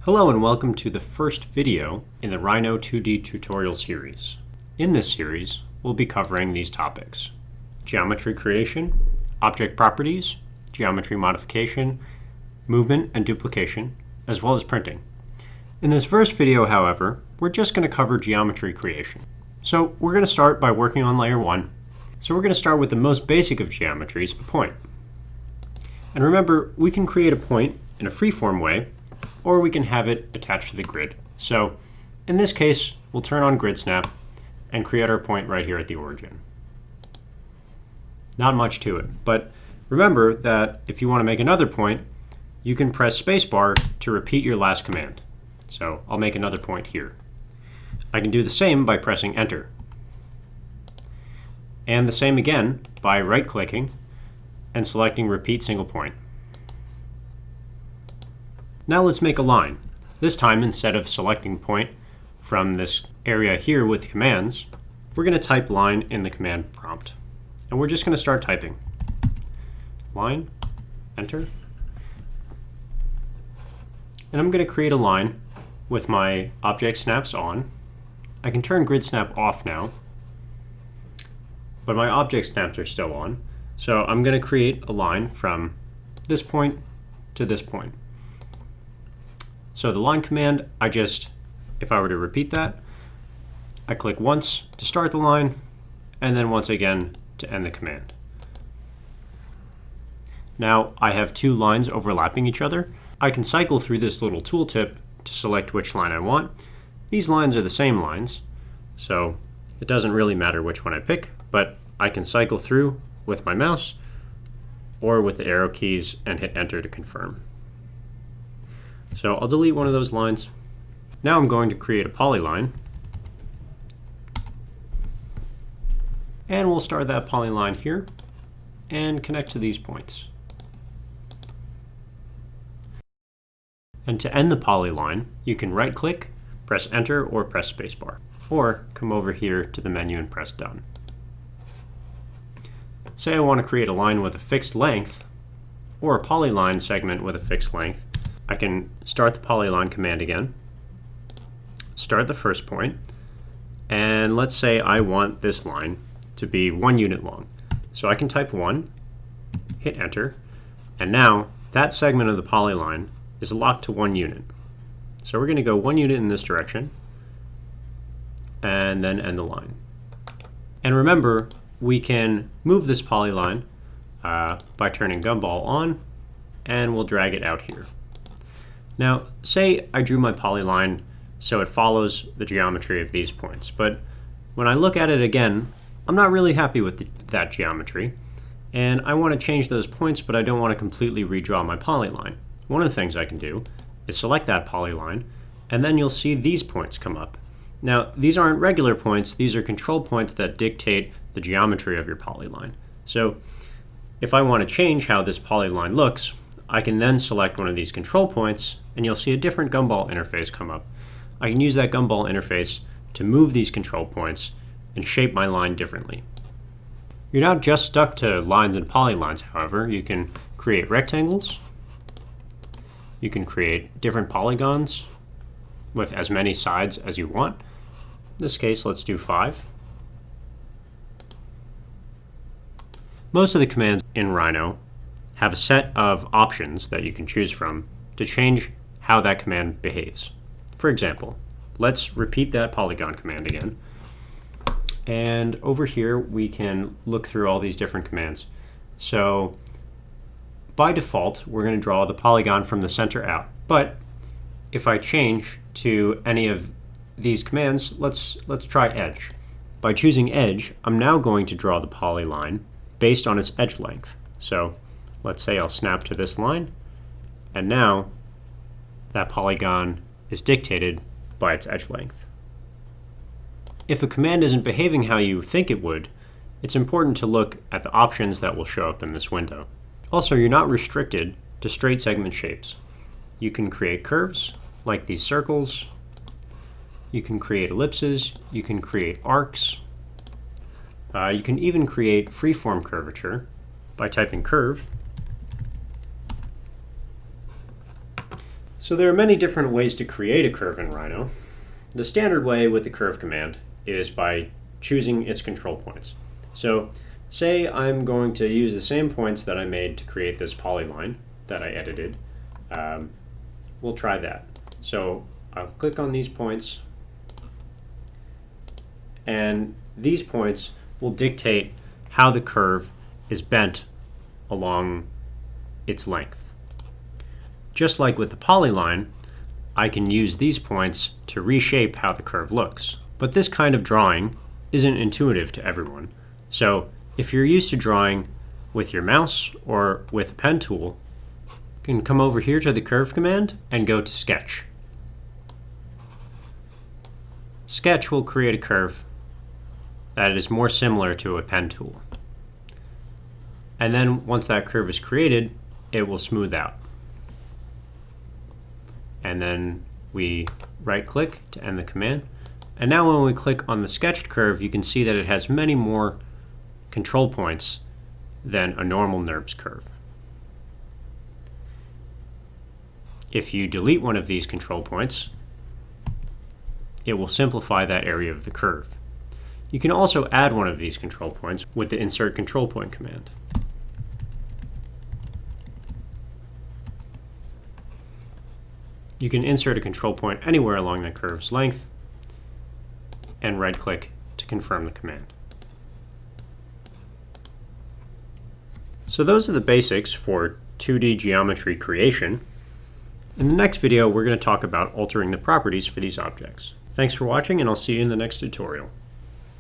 Hello and welcome to the first video in the Rhino 2D tutorial series. In this series, we'll be covering these topics: geometry creation, object properties, geometry modification, movement and duplication, as well as printing. In this first video, however, we're just going to cover geometry creation. So we're going to start by working on layer 1. So we're going to start with the most basic of geometries, a point. And remember, we can create a point in a freeform way, or we can have it attached to the grid. So in this case, we'll turn on grid snap and create our point right here at the origin. Not much to it, but remember that if you want to make another point, you can press spacebar to repeat your last command. So I'll make another point here. I can do the same by pressing enter. And the same again by right-clicking and selecting repeat single point. Now let's make a line. This time, instead of selecting point from this area here with commands, we're going to type line in the command prompt. And we're just going to start typing. Line, enter. And I'm going to create a line with my object snaps on. I can turn grid snap off now, but my object snaps are still on. So I'm going to create a line from this point to this point. So the line command, if I were to repeat that, I click once to start the line, and then once again to end the command. Now I have two lines overlapping each other. I can cycle through this little tooltip to select which line I want. These lines are the same lines, so it doesn't really matter which one I pick, but I can cycle through with my mouse or with the arrow keys and hit enter to confirm. So I'll delete one of those lines. Now I'm going to create a polyline. And we'll start that polyline here and connect to these points. And to end the polyline, you can right-click, press enter, or press spacebar. Or come over here to the menu and press done. Say I want to create a line with a fixed length, or a polyline segment with a fixed length. I can start the polyline command again, start the first point, and let's say I want this line to be 1 unit long. So I can type 1, hit enter, and now that segment of the polyline is locked to 1 unit. So we're going to go 1 unit in this direction, and then end the line. And remember, we can move this polyline by turning gumball on, and we'll drag it out here. Now, say I drew my polyline so it follows the geometry of these points, but when I look at it again, I'm not really happy with that geometry, and I want to change those points, but I don't want to completely redraw my polyline. One of the things I can do is select that polyline, and then you'll see these points come up. Now, these aren't regular points, these are control points that dictate the geometry of your polyline. So if I want to change how this polyline looks, I can then select one of these control points, and you'll see a different gumball interface come up. I can use that gumball interface to move these control points and shape my line differently. You're not just stuck to lines and polylines, however. You can create rectangles. You can create different polygons with as many sides as you want. In this case, let's do 5. Most of the commands in Rhino have a set of options that you can choose from to change how that command behaves. For example, let's repeat that polygon command again. And over here, we can look through all these different commands. So by default, we're going to draw the polygon from the center out. But if I change to any of these commands, let's try edge. By choosing edge, I'm now going to draw the polyline based on its edge length. So let's say I'll snap to this line, and now that polygon is dictated by its edge length. If a command isn't behaving how you think it would, it's important to look at the options that will show up in this window. Also, you're not restricted to straight segment shapes. You can create curves, like these circles. You can create ellipses. You can create arcs. You can even create freeform curvature by typing curve. So there are many different ways to create a curve in Rhino. The standard way with the curve command is by choosing its control points. So say I'm going to use the same points that I made to create this polyline that I edited. We'll try that. So I'll click on these points, and these points will dictate how the curve is bent along its length. Just like with the polyline, I can use these points to reshape how the curve looks. But this kind of drawing isn't intuitive to everyone. So if you're used to drawing with your mouse or with a pen tool, you can come over here to the curve command and go to Sketch. Sketch will create a curve that is more similar to a pen tool. And then once that curve is created, it will smooth out. And then we right-click to end the command. And now when we click on the sketched curve, you can see that it has many more control points than a normal NURBS curve. If you delete one of these control points, it will simplify that area of the curve. You can also add one of these control points with the Insert Control Point command. You can insert a control point anywhere along the curve's length and right-click to confirm the command. So those are the basics for 2D geometry creation. In the next video, we're going to talk about altering the properties for these objects. Thanks for watching, and I'll see you in the next tutorial.